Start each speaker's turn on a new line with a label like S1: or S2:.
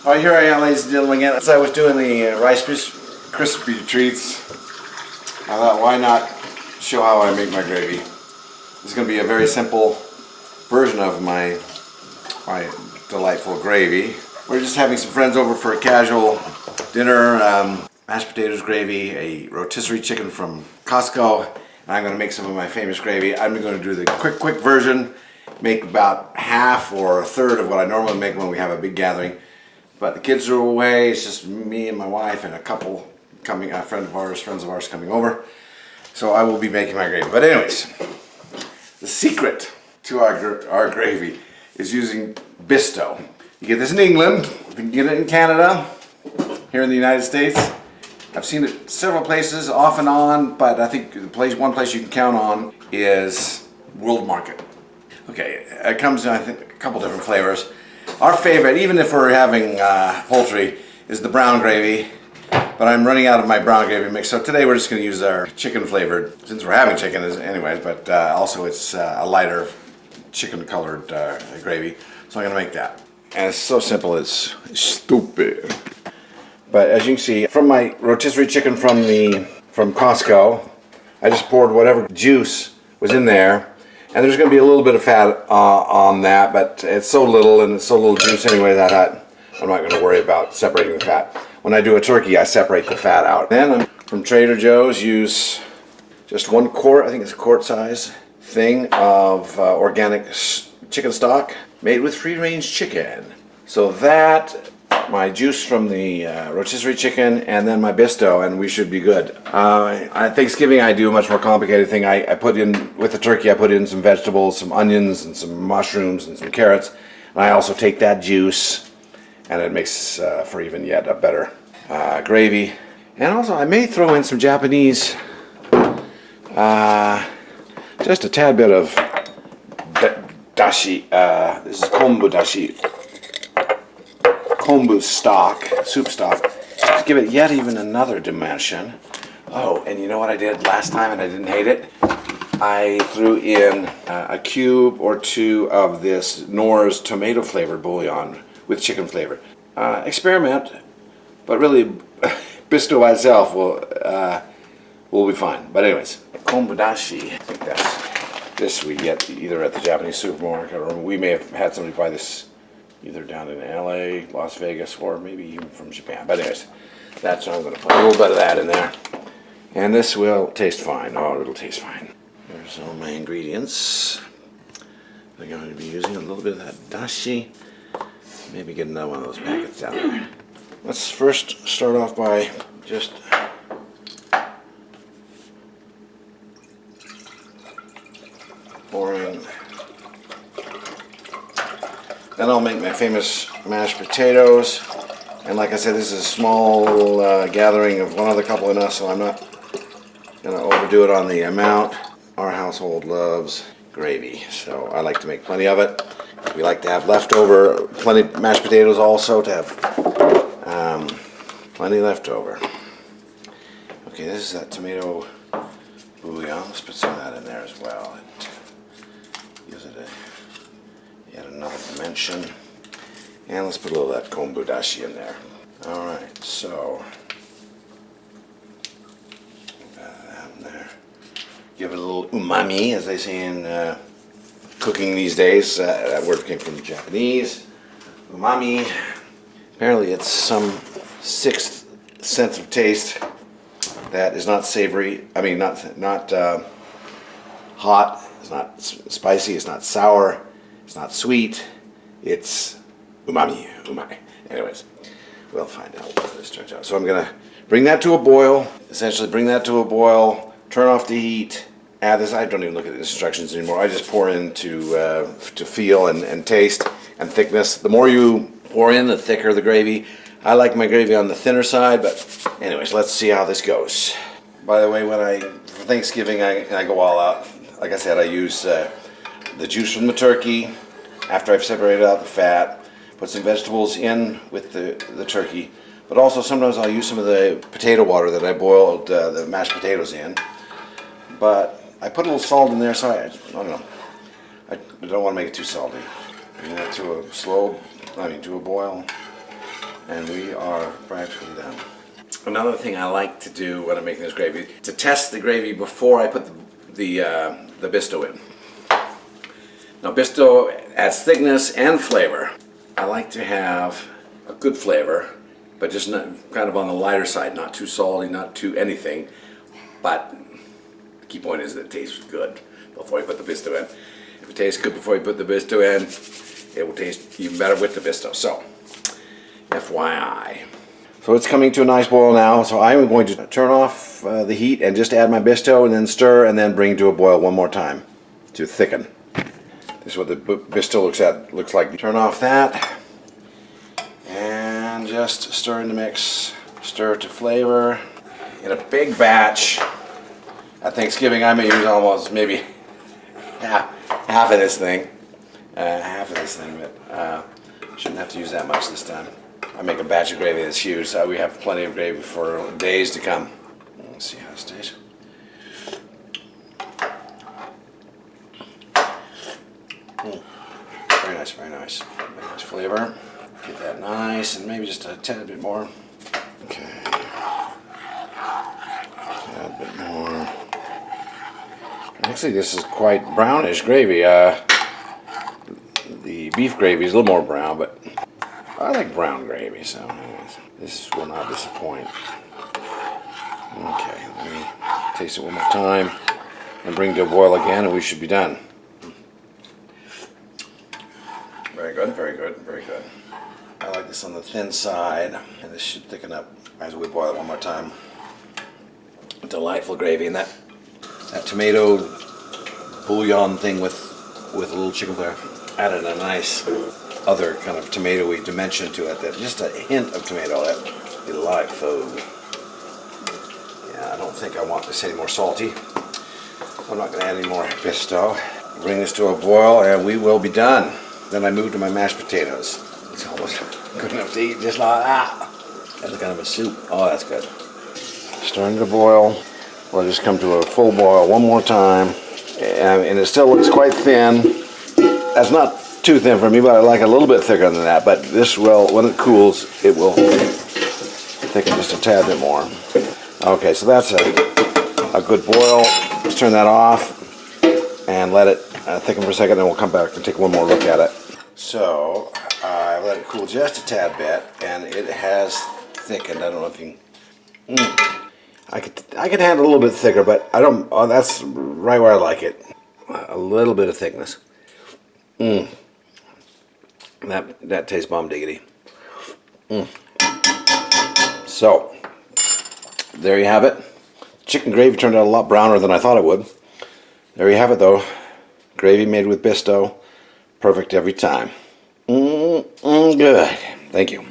S1: Alright, here I am, ladies and gentlemen, again. As I was doing the Rice Krispie treats, I thought, why not show how I make my gravy? This is going to be a very simple version of my delightful gravy. We're just having some friends over for a casual dinner. Mashed potatoes gravy, a rotisserie chicken from Costco, and I'm going to make some of my famous gravy. I'm going to do the quick version, make about half or a third of what I normally make when we have a big gathering. But the kids are away, it's just me and my wife and a couple coming, friends of ours coming over. So I will be making my gravy. But anyways, the secret to our gravy is using Bisto. You get this in England, you can get it in Canada, here in the United States. I've seen it several places, off and on, but I think one place you can count on is World Market. Okay, it comes in, I think, a couple different flavors. Our favorite, even if we're having poultry, is the brown gravy, but I'm running out of my brown gravy mix, so today we're just going to use our chicken flavored, since we're having chicken anyways, but also it's a lighter chicken colored gravy, so I'm going to make that. And it's so simple, it's stupid. But as you can see, from my rotisserie chicken from Costco, I just poured whatever juice was in there. And there's going to be a little bit of fat on that, but it's so little and it's so little juice anyway that I'm not going to worry about separating the fat. When I do a turkey, I separate the fat out. Then from Trader Joe's, use just 1 quart, I think it's a quart size, thing of organic chicken stock made with free-range chicken. So that, my juice from the rotisserie chicken, and then my Bisto, and we should be good. On Thanksgiving I do a much more complicated thing. I put in, with the turkey, I put in some vegetables, some onions and some mushrooms and some carrots, and I also take that juice and it makes for even yet a better gravy. And also I may throw in some Japanese, just a tad bit of dashi. This is kombu dashi. Kombu stock, soup stock, to give it yet even another dimension. Oh, and you know what I did last time and I didn't hate it? I threw in a cube or 2 of this Knorr's tomato flavored bouillon with chicken flavor. Experiment, but really Bisto by itself will be fine. But anyways, kombu dashi, I think this we get either at the Japanese supermarket, or we may have had somebody buy this either down in LA, Las Vegas, or maybe even from Japan. But anyways, that's what I'm going to put a little bit of that in there. And this will taste fine. Oh, it'll taste fine. There's all my ingredients. I'm going to be using a little bit of that dashi. Maybe get another one of those packets down there. Let's first start off by just pouring. Then I'll make my famous mashed potatoes. And like I said, this is a small gathering of one other couple in us, so I'm not going to overdo it on the amount. Our household loves gravy, so I like to make plenty of it. We like to have leftover, plenty of mashed potatoes also, to have plenty left over. Okay, this is that tomato bouillon. Let's put some of that in there as well. And use it yet another dimension. And let's put a little of that kombu dashi in there. Alright, so that in there. Give it a little umami, as they say in cooking these days. That word came from the Japanese. Umami. Apparently it's some 6th sense of taste that is not savory. I mean, not hot. It's not spicy. It's not sour. It's not sweet. It's umami. Anyways, we'll find out what this turns out. So I'm going to bring that to a boil. Essentially bring that to a boil. Turn off the heat. Add this. I don't even look at the instructions anymore. I just pour in to feel and taste and thickness. The more you pour in, the thicker the gravy. I like my gravy on the thinner side, but anyways, let's see how this goes. By the way, for Thanksgiving, I go all out. Like I said, I use the juice from the turkey after I've separated out the fat. Put some vegetables in with the turkey, but also sometimes I'll use some of the potato water that I boiled the mashed potatoes in. But I put a little salt in there, so I don't know. I don't want to make it too salty. Bring that to a boil. And we are practically done. Another thing I like to do when I'm making this gravy, to test the gravy before I put the Bisto in. Now Bisto adds thickness and flavor. I like to have a good flavor, but just not, kind of on the lighter side, not too salty, not too anything. But the key point is that it tastes good before you put the Bisto in. If it tastes good before you put the Bisto in, it will taste even better with the Bisto. So, FYI. So it's coming to a nice boil now, so I'm going to turn off the heat and just add my Bisto and then stir and then bring to a boil one more time to thicken. This is what the Bisto looks like. Turn off that and just stir in the mix. Stir to flavor. In a big batch at Thanksgiving, I may use almost maybe half of this thing. But shouldn't have to use that much this time. I make a batch of gravy that's huge, so we have plenty of gravy for days to come. Let's see how this tastes. Very nice, very nice. Very nice flavor. Get that nice, and maybe just a tad bit more. Okay. A tad bit more. Actually, this is quite brownish gravy. The beef gravy is a little more brown, but I like brown gravy, so anyways, this will not disappoint. Okay, let me taste it one more time and bring it to a boil again, and we should be done. Very good, very good, very good. I like this on the thin side, and this should thicken up as we boil it one more time. Delightful gravy, and that tomato bouillon thing with a little chicken there added a nice other kind of tomatoey dimension to it. That just a hint of tomato. That delightful. Yeah, I don't think I want this any more salty. I'm not going to add any more Bisto. Bring this to a boil, and we will be done. Then I move to my mashed potatoes. It's almost good enough to eat just like that. That's kind of a soup. Oh, that's good. Starting to boil. We'll just come to a full boil one more time. And it still looks quite thin. That's not too thin for me, but I like it a little bit thicker than that. But this will, when it cools, it will thicken just a tad bit more. Okay, so that's a good boil. Let's turn that off and let it thicken for a second, and we'll come back and take one more look at it. So I let it cool just a tad bit, and it has thickened. I don't know if you can. I could have it a little bit thicker, but I don't. Oh, that's right where I like it. A little bit of thickness. That tastes bomb diggity. So there you have it. Chicken gravy turned out a lot browner than I thought it would. There you have it, though. Gravy made with Bisto. Perfect every time. Good. Thank you.